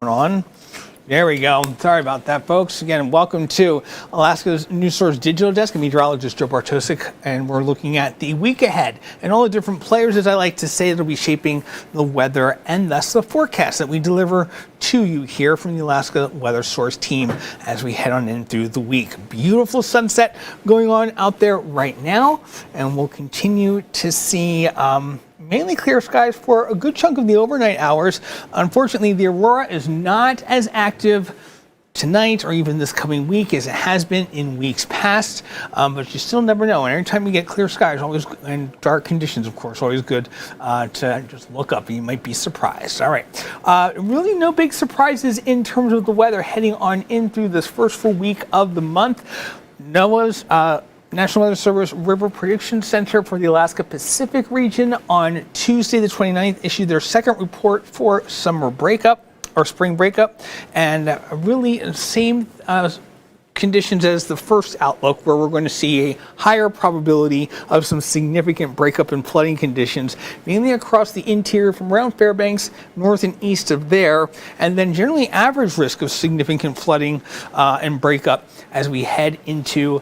on. There we go. Sorry about that, folks. Again, welcome to Alaska's News Source Digital Desk. I'm Meteorologist Joe Bartosik, and we're looking at the week ahead and all the different players, as I like to say, that will be shaping the weather and thus the forecast that we deliver to you here from the Alaska Weather Source team as we head on in through the week. Beautiful sunset going on out there right now, and we'll continue to see mainly clear skies for a good chunk of the overnight hours. Unfortunately, the aurora is not as active tonight or even this coming week as it has been in weeks past, but you still never know. And every time you get clear skies, always, and dark conditions, of course, always good to just look up and you might be surprised. All right, really no big surprises in terms of the weather heading on in through this first full week of the month. NOAA's National Weather Service River Prediction Center for the Alaska Pacific region on Tuesday the 29th issued their second report for summer breakup or spring breakup, and really same conditions as the first outlook, where we're going to see a higher probability of some significant breakup and flooding conditions, mainly across the interior from around Fairbanks, north and east of there, and then generally average risk of significant flooding and breakup as we head into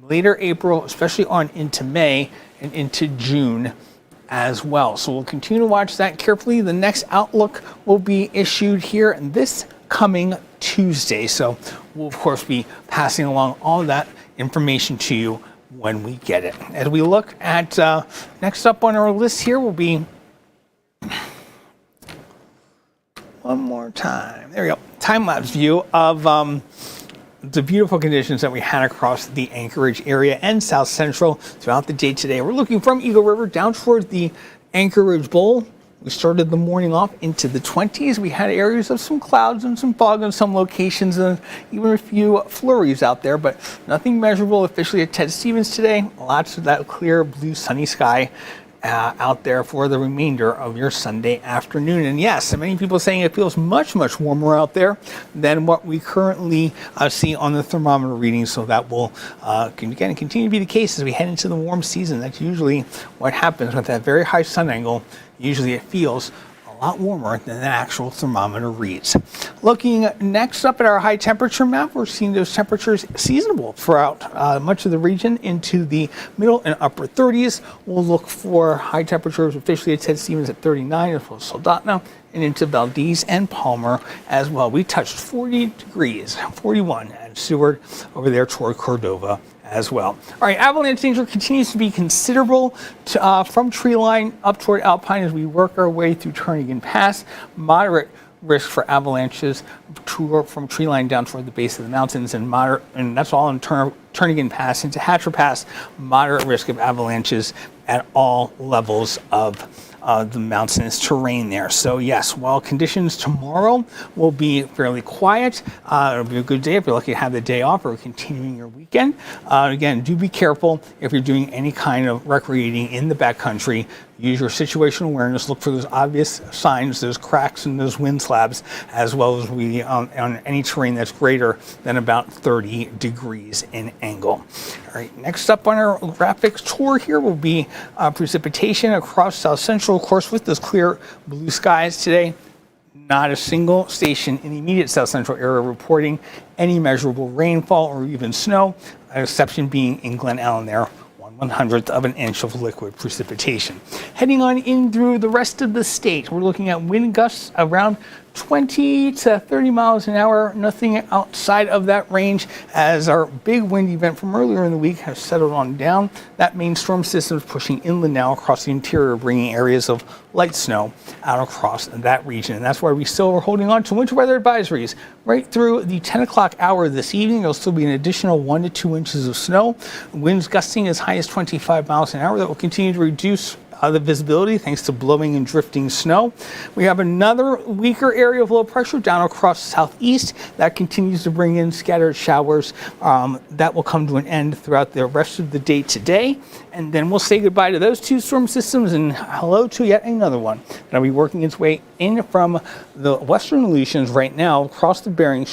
later April, especially on into May and into June as well. So we'll continue to watch that carefully. The next outlook will be issued here and this coming Tuesday. So we'll of course be passing along all of that information to you when we get it. As we look at next up on our list here will be one more time. There we go. Time-lapse view of the beautiful conditions that we had across the Anchorage area and South Central throughout the day today. We're looking from Eagle River down towards the Anchorage Bowl. We started the morning off into the 20s. We had areas of some clouds and some fog in some locations and even a few flurries out there, but nothing measurable officially at Ted Stevens today. Lots of that clear blue sunny sky out there for the remainder of your Sunday afternoon. And yes, many people saying it feels much, much warmer out there than what we currently see on the thermometer readings. So that will again continue to be the case as we head into the warm season. That's usually what happens with that very high sun angle. Usually it feels a lot warmer than the actual thermometer reads. Looking next up at our high temperature map, we're seeing those temperatures seasonable throughout much of the region into the middle and upper 30s. We'll look for high temperatures officially at Ted Stevens at 39 as well as Soldotna and into Valdez and Palmer as well. We touched 40 degrees, 41 at Seward over there toward Cordova as well. All right, avalanche danger continues to be considerable from Treeline up toward Alpine as we work our way through Turnagain Pass. Moderate risk for avalanches from Treeline down toward the base of the mountains, and that's all in Turnagain Pass into Hatcher Pass. Moderate risk of avalanches at all levels of the mountainous terrain there. So yes, while conditions tomorrow will be fairly quiet, it'll be a good day if you're lucky to have the day off or continuing your weekend. Again, do be careful if you're doing any kind of recreating in the backcountry. Use your situational awareness. Look for those obvious signs, those cracks in those wind slabs, as well as on any terrain that's greater than about 30 degrees in angle. All right, next up on our graphics tour here will be precipitation across South Central, of course, with those clear blue skies today. Not a single station in the immediate South Central area reporting any measurable rainfall or even snow, an exception being in Glen Ellen there. 1/100th of an inch of liquid precipitation. Heading on in through the rest of the state, we're looking at wind gusts around 20 to 30 miles an hour, nothing outside of that range as our big wind event from earlier in the week has settled on down. That main storm system is pushing inland now across the interior, bringing areas of light snow out across that region. And that's why we still are holding on to winter weather advisories right through the 10 o'clock hour this evening. There'll still be an additional 1 to 2 inches of snow. Winds gusting as high as 25 miles an hour. That will continue to reduce the visibility thanks to blowing and drifting snow. We have another weaker area of low pressure down across southeast that continues to bring in scattered showers that will come to an end throughout the rest of the day today. And then we'll say goodbye to those two storm systems and hello to yet another one that'll be working its way in from the western Aleutians right now across the Bering,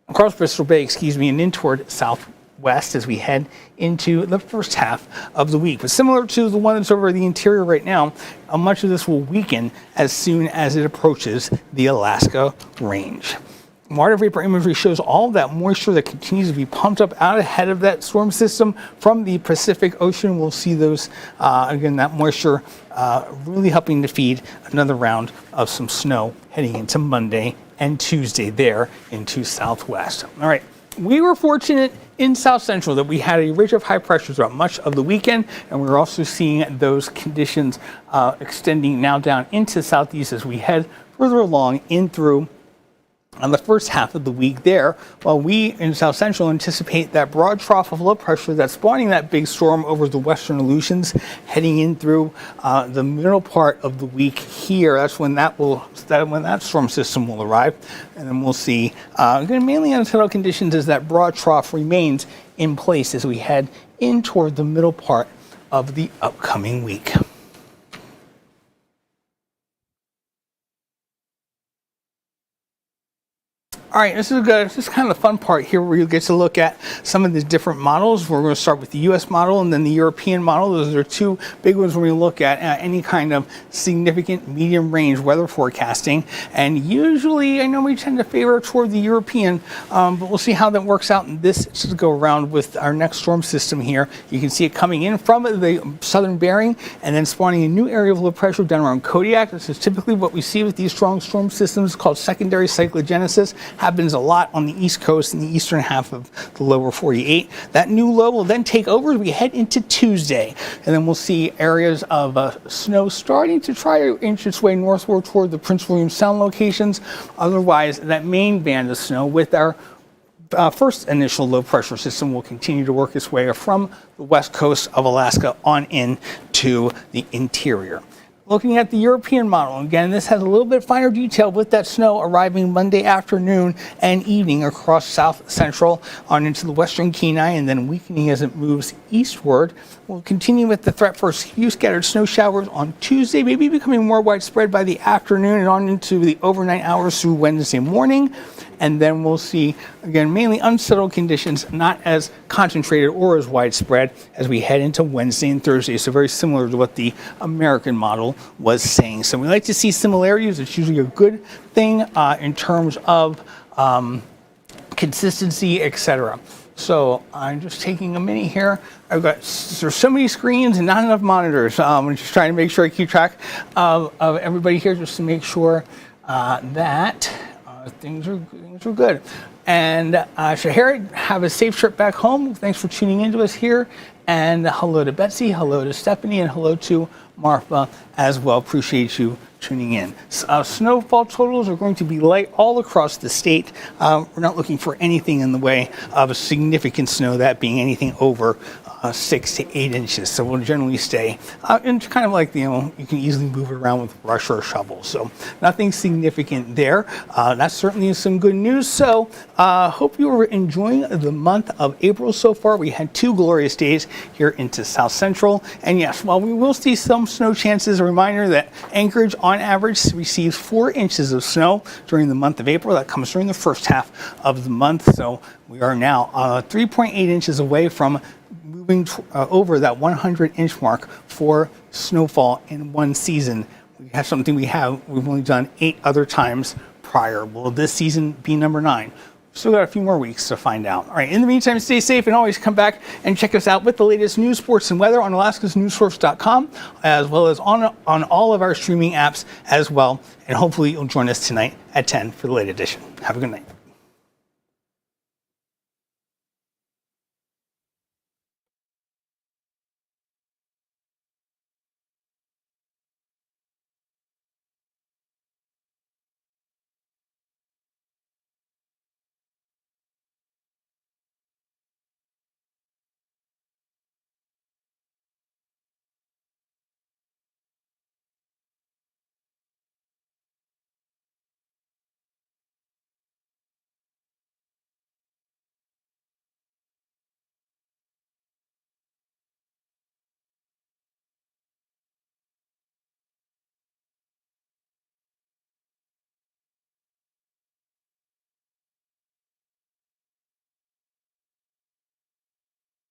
across Bristol Bay, and in toward South west as we head into the first half of the week. But similar to the one that's over the interior right now, much of this will weaken as soon as it approaches the Alaska range. Water vapor imagery shows all of that moisture that continues to be pumped up out ahead of that storm system from the Pacific Ocean. We'll see those, again, that moisture really helping to feed another round of some snow heading into Monday and Tuesday there into Southwest. All right, we were fortunate in South Central that we had a ridge of high pressure throughout much of the weekend, and we're also seeing those conditions extending now down into Southeast as we head further along in through on the first half of the week there, while we in South Central anticipate that broad trough of low pressure that's spawning that big storm over the western Aleutians heading in through the middle part of the week here. That's when that storm system will arrive, and then we'll see again, mainly unsettled conditions as that broad trough remains in place as we head in toward the middle part of the upcoming week. All right, this is kind of the fun part here where you get to look at some of the different models. We're going to start with the US model and then the European model. Those are two big ones when we look at any kind of significant medium range weather forecasting. And usually, I know we tend to favor toward the European, but we'll see how that works out in this go around with our next storm system here. You can see it coming in from the southern Bering and then spawning a new area of low pressure down around Kodiak. This is typically what we see with these strong storm systems called secondary cyclogenesis. Happens a lot on the east coast in the eastern half of the lower 48. That new low will then take over as we head into Tuesday, and then we'll see areas of snow starting to try to inch its way northward toward the Prince William Sound locations. Otherwise, that main band of snow with our first initial low pressure system will continue to work its way from the west coast of Alaska on in to the interior. Looking at the European model, again, this has a little bit finer detail with that snow arriving Monday afternoon and evening across South Central on into the western Kenai and then weakening as it moves eastward. We'll continue with the threat for a few scattered snow showers on Tuesday, maybe becoming more widespread by the afternoon and on into the overnight hours through Wednesday morning. And then we'll see, again, mainly unsettled conditions, not as concentrated or as widespread as we head into Wednesday and Thursday. So very similar to what the American model was saying. So we like to see similarities. It's usually a good thing in terms of consistency, etc. So I'm just taking a minute here. There's so many screens and not enough monitors. I'm just trying to make sure I keep track of everybody here just to make sure that things are good. And Shahara, have a safe trip back home. Thanks for tuning in to us here. And hello to Betsy, hello to Stephanie, and hello to Martha as well. Appreciate you tuning in. Snowfall totals are going to be light all across the state. We're not looking for anything in the way of significant snow, that being anything over 6 to 8 inches. So we'll generally stay in kind of like, you can easily move it around with a brush or a shovel. So nothing significant there. That certainly is some good news. So hope you are enjoying the month of April so far. We had 2 glorious days here into South Central. And yes, while we will see some snow chances, a reminder that Anchorage on average receives 4 inches of snow during the month of April. That comes during the first half of the month. So we are now 3.8 inches away from moving over that 100-inch mark for snowfall in one season. We have something we've only done 8 other times prior. Will this season be number 9? Still got a few more weeks to find out. All right, in the meantime, stay safe and always come back and check us out with the latest news, sports, and weather on alaskasnewssource.com, as well as on all of our streaming apps as well. And hopefully you'll join us tonight at 10 for the late edition. Have a good night.